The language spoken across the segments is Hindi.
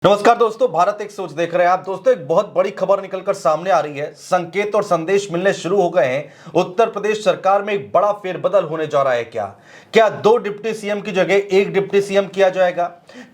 नमस्कार दोस्तों, भारत एक सोच देख रहे हैं आप। दोस्तों, एक बहुत बड़ी खबर निकलकर सामने आ रही है। संकेत और संदेश मिलने शुरू हो गए हैं। उत्तर प्रदेश सरकार में एक बड़ा फेरबदल होने जा रहा है। क्या दो डिप्टी सीएम की जगह एक डिप्टी सीएम किया जाएगा?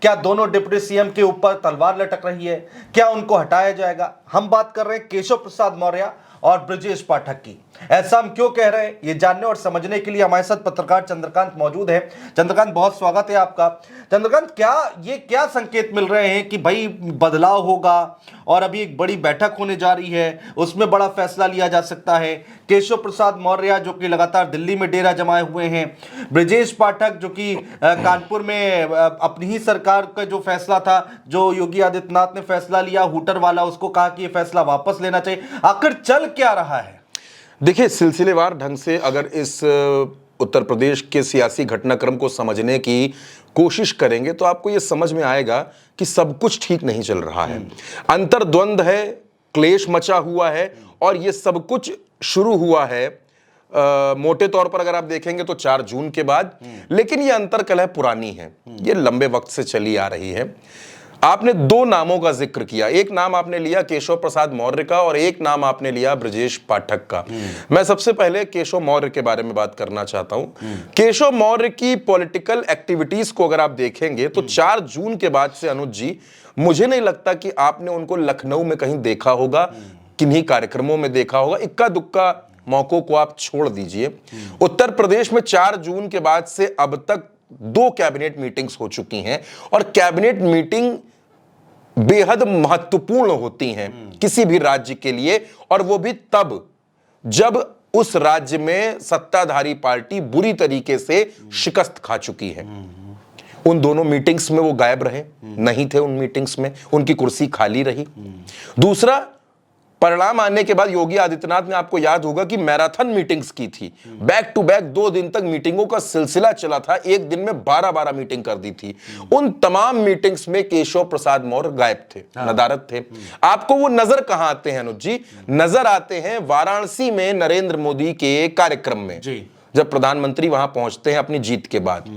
क्या दोनों डिप्टी सीएम के ऊपर तलवार लटक रही है? क्या उनको हटाया जाएगा? हम बात कर रहे हैं केशव प्रसाद मौर्य और ब्रजेश पाठक की। ऐसा हम क्यों कह रहे हैं, ये जानने और समझने के लिए हमारे साथ पत्रकार चंद्रकांत मौजूद है। चंद्रकांत, बहुत स्वागत है आपका। चंद्रकांत, क्या संकेत मिल रहे हैं कि भाई बदलाव होगा और अभी एक बड़ी बैठक होने जा रही है, उसमें बड़ा फैसला लिया जा सकता है? केशव प्रसाद मौर्य जो कि लगातार दिल्ली में डेरा जमाए हुए हैं, ब्रजेश पाठक जो कि कानपुर में अपनी ही सरकार का जो फैसला था, जो योगी आदित्यनाथ ने फैसला लिया हूटर वाला, उसको कहा कि ये फैसला वापस लेना चाहिए। आखिर चल क्या रहा है? देखिए, सिलसिलेवार ढंग से अगर इस उत्तर प्रदेश के सियासी घटनाक्रम को समझने की कोशिश करेंगे तो आपको ये समझ में आएगा कि सब कुछ ठीक नहीं चल रहा है। अंतर्द्वंद है, क्लेश मचा हुआ है और ये सब कुछ शुरू हुआ है मोटे तौर पर अगर आप देखेंगे तो 4 जून के बाद। लेकिन ये अंतर्कलह पुरानी है, ये लंबे वक्त से चली आ रही है। आपने 2 नामों का जिक्र किया, एक नाम आपने लिया केशव प्रसाद मौर्य का और एक नाम आपने लिया ब्रजेश पाठक का। मैं सबसे पहले केशव मौर्य के बारे में बात करना चाहता हूं। केशव मौर्य की पॉलिटिकल एक्टिविटीज को अगर आप देखेंगे तो 4 जून के बाद से अनुज जी, मुझे नहीं लगता कि आपने उनको लखनऊ में कहीं देखा होगा, किन्हीं कार्यक्रमों में देखा होगा। इक्का दुक्का मौकों को आप छोड़ दीजिए। उत्तर प्रदेश में 4 जून के बाद से अब तक 2 कैबिनेट मीटिंग्स हो चुकी हैं और कैबिनेट मीटिंग बेहद महत्वपूर्ण होती हैं किसी भी राज्य के लिए, और वो भी तब जब उस राज्य में सत्ताधारी पार्टी बुरी तरीके से शिकस्त खा चुकी है। उन दोनों मीटिंग्स में वो गायब रहे, नहीं थे उन मीटिंग्स में, उनकी कुर्सी खाली रही। दूसरा, परिणाम आने के बाद योगी आदित्यनाथ ने, आपको याद होगा कि मैराथन मीटिंग्स की थी, बैक टू बैक 2 दिन तक मीटिंगों का सिलसिला चला था, एक दिन में 12-12 मीटिंग कर दी थी। उन तमाम मीटिंग्स में केशव प्रसाद मौर्य गायब थे, नदारद थे। आपको वो नजर कहां आते हैं अनुज जी? नजर आते हैं वाराणसी में नरेंद्र मोदी के कार्यक्रम में, जब प्रधानमंत्री वहां पहुंचते हैं अपनी जीत के बाद।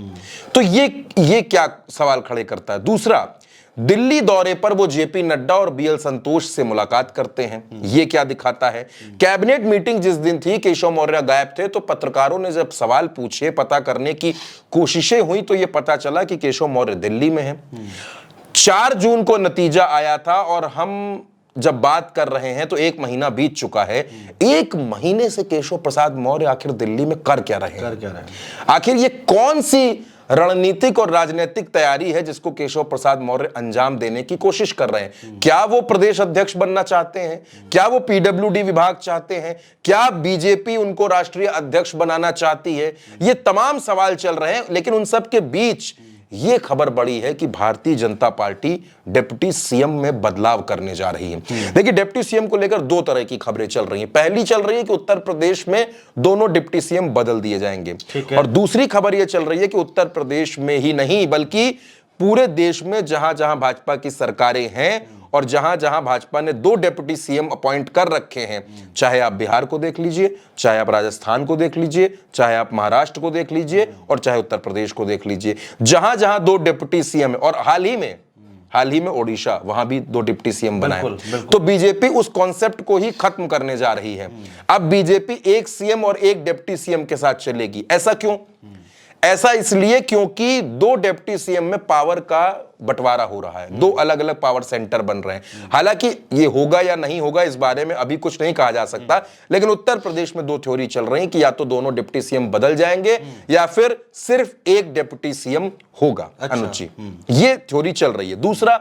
तो ये क्या सवाल खड़े करता है। दूसरा, दिल्ली दौरे पर वो जेपी नड्डा और बीएल संतोष से मुलाकात करते हैं, ये क्या दिखाता है? कैबिनेट मीटिंग जिस दिन थी, केशव मौर्य गायब थे, तो पत्रकारों ने जब सवाल पूछे, पता करने की कोशिशें हुई, तो ये पता चला कि केशव मौर्य दिल्ली में है। 4 जून को नतीजा आया था और हम जब बात कर रहे हैं तो 1 महीना बीत चुका है। 1 महीने से केशव प्रसाद मौर्य आखिर दिल्ली में कर क्या रहे हैं? आखिर ये कौन सी रणनीतिक और राजनीतिक तैयारी है जिसको केशव प्रसाद मौर्य अंजाम देने की कोशिश कर रहे हैं? क्या वो प्रदेश अध्यक्ष बनना चाहते हैं? क्या वो पीडब्ल्यूडी विभाग चाहते हैं? क्या बीजेपी उनको राष्ट्रीय अध्यक्ष बनाना चाहती है? ये तमाम सवाल चल रहे हैं, लेकिन उन सब के बीच ये खबर बड़ी है कि Bharatiya Janata party deputy CM में बदलाव करने जा रही है। देखिए, डिप्टी सीएम को लेकर 2 तरह की खबरें चल रही हैं। पहली चल रही है कि उत्तर प्रदेश में दोनों डिप्टी सीएम बदल दिए जाएंगे, और दूसरी खबर यह चल रही है कि उत्तर प्रदेश में ही नहीं बल्कि पूरे देश में जहां जहां भाजपा की सरकारें हैं और जहां जहां भाजपा ने 2 डिप्टी सीएम अपॉइंट कर रखे हैं, चाहे आप बिहार को देख लीजिए, चाहे आप राजस्थान को देख लीजिए, चाहे आप महाराष्ट्र को देख लीजिए और चाहे उत्तर प्रदेश को देख लीजिए, जहां जहां 2 डिप्टी सीएम है, और हाल ही में ओडिशा, वहां भी 2 डिप्टी सीएम बनाए। तो बीजेपी उस कॉन्सेप्ट को ही खत्म करने जा रही है। अब बीजेपी 1 सीएम और 1 डिप्टी सीएम के साथ चलेगी। ऐसा क्यों? ऐसा इसलिए क्योंकि 2 डिप्टी सीएम में पावर का बंटवारा हो रहा है, 2 अलग अलग पावर सेंटर बन रहे हैं। हालांकि ये होगा या नहीं होगा इस बारे में अभी कुछ नहीं कहा जा सकता, लेकिन उत्तर प्रदेश में 2 थ्योरी चल रही कि या तो दोनों डिप्टी सीएम बदल जाएंगे या फिर सिर्फ 1 डिप्टी सीएम होगा। अनुज जी, ये थ्योरी चल रही है। दूसरा,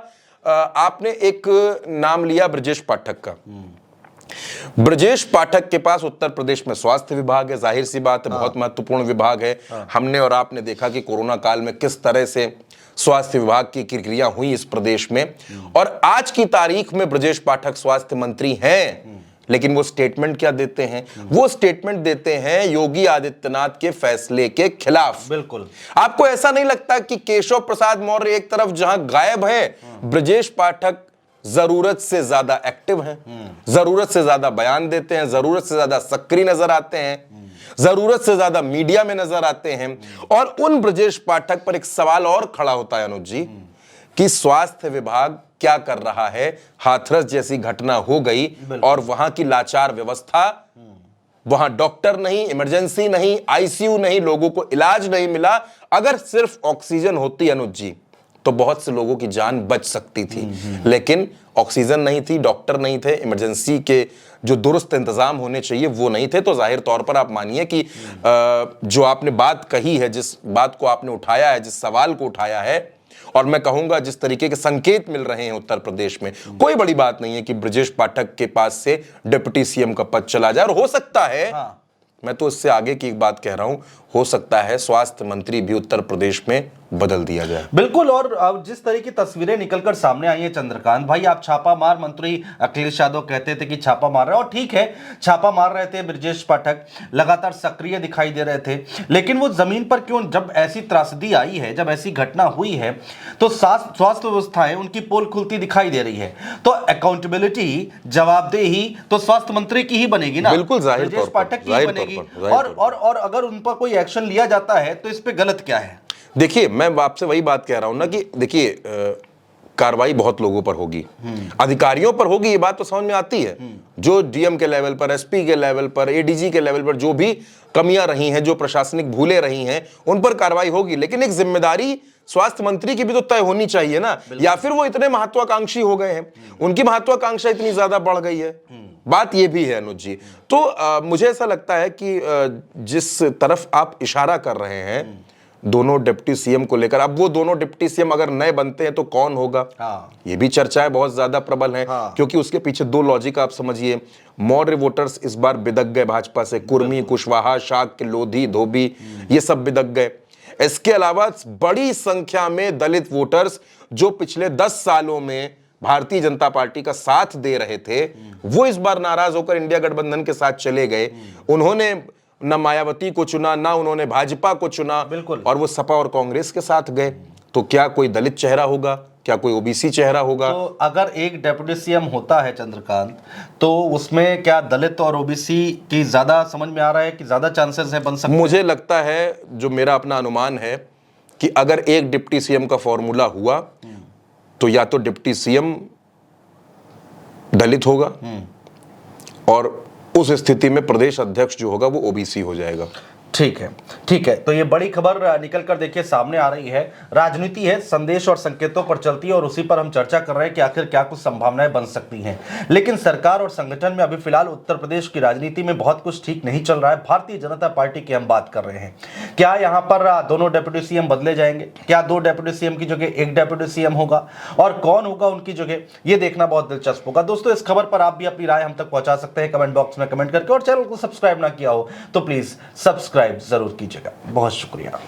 आपने एक नाम लिया ब्रजेश पाठक का। ब्रजेश पाठक के पास उत्तर प्रदेश में स्वास्थ्य विभाग है, जाहिर सी बात है, बहुत महत्वपूर्ण विभाग है। हमने और आपने देखा कि कोरोना काल में किस तरह से स्वास्थ्य विभाग की क्रियाएं हुई इस प्रदेश में, और आज की तारीख में ब्रजेश पाठक स्वास्थ्य मंत्री हैं। लेकिन वो स्टेटमेंट क्या देते हैं? वो स्टेटमेंट देते हैं योगी आदित्यनाथ के फैसले के खिलाफ। बिल्कुल। आपको ऐसा नहीं लगता कि केशव प्रसाद मौर्य एक तरफ जहां गायब है, ब्रजेश पाठक जरूरत से ज्यादा एक्टिव हैं, जरूरत से ज्यादा बयान देते हैं, जरूरत से ज्यादा सक्रिय नजर आते हैं, जरूरत से ज्यादा मीडिया में नजर आते हैं? और उन ब्रजेश पाठक पर एक सवाल और खड़ा होता है अनुज जी, कि स्वास्थ्य विभाग क्या कर रहा है। हाथरस जैसी घटना हो गई और वहां की लाचार व्यवस्था, वहां डॉक्टर नहीं, इमरजेंसी नहीं, आईसीयू नहीं, लोगों को इलाज नहीं मिला। अगर सिर्फ ऑक्सीजन होती अनुज जी तो बहुत से लोगों की जान बच सकती थी, लेकिन ऑक्सीजन नहीं थी, डॉक्टर नहीं थे, इमरजेंसी के जो दुरुस्त इंतजाम होने चाहिए वो नहीं थे। तो जाहिर तौर पर आप मानिए कि जो आपने बात कही है, जिस बात को आपने उठाया है, जिस सवाल को उठाया है, और मैं कहूंगा जिस तरीके के संकेत मिल रहे हैं उत्तर प्रदेश में, कोई बड़ी बात नहीं है कि ब्रजेश पाठक के पास से डिप्टी सीएम का पद चला जाए। और हो सकता है, मैं तो इससे आगे की एक बात कह रहा हूं, हो सकता है स्वास्थ्य मंत्री भी उत्तर प्रदेश में बदल दिया जाए। बिल्कुल। और अब जिस तरह की तस्वीरें निकलकर सामने आई है चंद्रकांत भाई, आप छापा मार, मंत्री अखिलेश यादव कहते थे कि छापा मार रहे हैं, और ठीक है छापा मार रहे थे, ब्रजेश पाठक लगातार सक्रिय दिखाई दे रहे थे, लेकिन वो जमीन पर क्यों, जब ऐसी त्रासदी आई है, जब ऐसी घटना हुई है, तो स्वास्थ्य व्यवस्थाएं उनकी पोल खुलती दिखाई दे रही है। तो अकाउंटेबिलिटी, जवाबदेही तो स्वास्थ्य मंत्री की ही बनेगी ना, बिल्कुल जाहिर तौर ब्रजेश पर, पाठक की ही बनेगी। और अगर उन पर कोई एक्शन लिया जाता है तो इस पे गलत क्या है? देखिए, मैं आपसे वही बात कह रहा हूं ना कि देखिए, कार्रवाई बहुत लोगों पर होगी, अधिकारियों पर होगी, ये बात तो समझ में आती है। जो डीएम के लेवल पर, एसपी के लेवल पर, एडीजी के लेवल पर जो भी कमियां रही हैं, जो प्रशासनिक भूलें रही हैं, उन पर कार्रवाई होगी। लेकिन एक जिम्मेदारी स्वास्थ्य मंत्री की भी तो तय होनी चाहिए ना, या फिर वो इतने महत्वाकांक्षी हो गए हैं, उनकी महत्वाकांक्षा इतनी ज्यादा बढ़ गई है। बात ये भी है अनुज जी। तो मुझे ऐसा लगता है कि जिस तरफ आप इशारा कर रहे हैं दोनों डिप्टी सीएम को लेकर, अब वो दोनों डिप्टी सीएम अगर नए बनते हैं तो कौन होगा, ये भी चर्चाएं बहुत ज्यादा प्रबल हैं। क्योंकि उसके पीछे दो लॉजिक आप समझिए। मौर्य वोटर्स इस बार बिदक गए भाजपा से, कुर्मी, कुशवाहा, शाक के लोधी, धोबी, ये सब बिदक गए। इसके अलावा बड़ी संख्या में दलित वोटर्स जो पिछले 10 सालों में भारतीय जनता पार्टी का साथ दे रहे थे, वो इस बार नाराज होकर इंडिया गठबंधन के साथ चले गए। उन्होंने न मायावती को चुना, ना उन्होंने भाजपा को चुना, और वो सपा और कांग्रेस के साथ गए। तो क्या कोई दलित चेहरा होगा, क्या कोई ओबीसी चेहरा होगा? तो अगर एक डेप्यूटी सीएम होता है चंद्रकांत, तो उसमें क्या दलित और ओबीसी की ज्यादा समझ में आ रहा है कि ज्यादा चांसेस है बन सकते? मुझे लगता है, जो मेरा अपना अनुमान है, कि अगर एक डिप्टी सीएम का फॉर्मूला हुआ तो या तो डिप्टी सीएम दलित होगा, और उस स्थिति में प्रदेश अध्यक्ष जो होगा वो ओबीसी हो जाएगा। ठीक है, ठीक है। तो ये बड़ी खबर निकल कर देखिए सामने आ रही है। राजनीति है, संदेश और संकेतों पर चलती है, और उसी पर हम चर्चा कर रहे हैं कि आखिर क्या कुछ संभावनाएं बन सकती हैं। लेकिन सरकार और संगठन में अभी फिलहाल उत्तर प्रदेश की राजनीति में बहुत कुछ ठीक नहीं चल रहा है। भारतीय जनता पार्टी की हम बात कर रहे हैं। क्या यहाँ पर दोनों डेप्यूटी सीएम बदले जाएंगे? क्या 2 डेप्यूटी सीएम की जगह 1 डेप्यूटी सीएम होगा? और कौन होगा उनकी जगह, ये देखना बहुत दिलचस्प होगा। दोस्तों, इस खबर पर आप भी अपनी राय हम तक पहुंचा सकते हैं कमेंट बॉक्स में कमेंट करके, और चैनल को सब्सक्राइब ना किया हो तो प्लीज सब्सक्राइब जरूर कीजिएगा। बहुत शुक्रिया।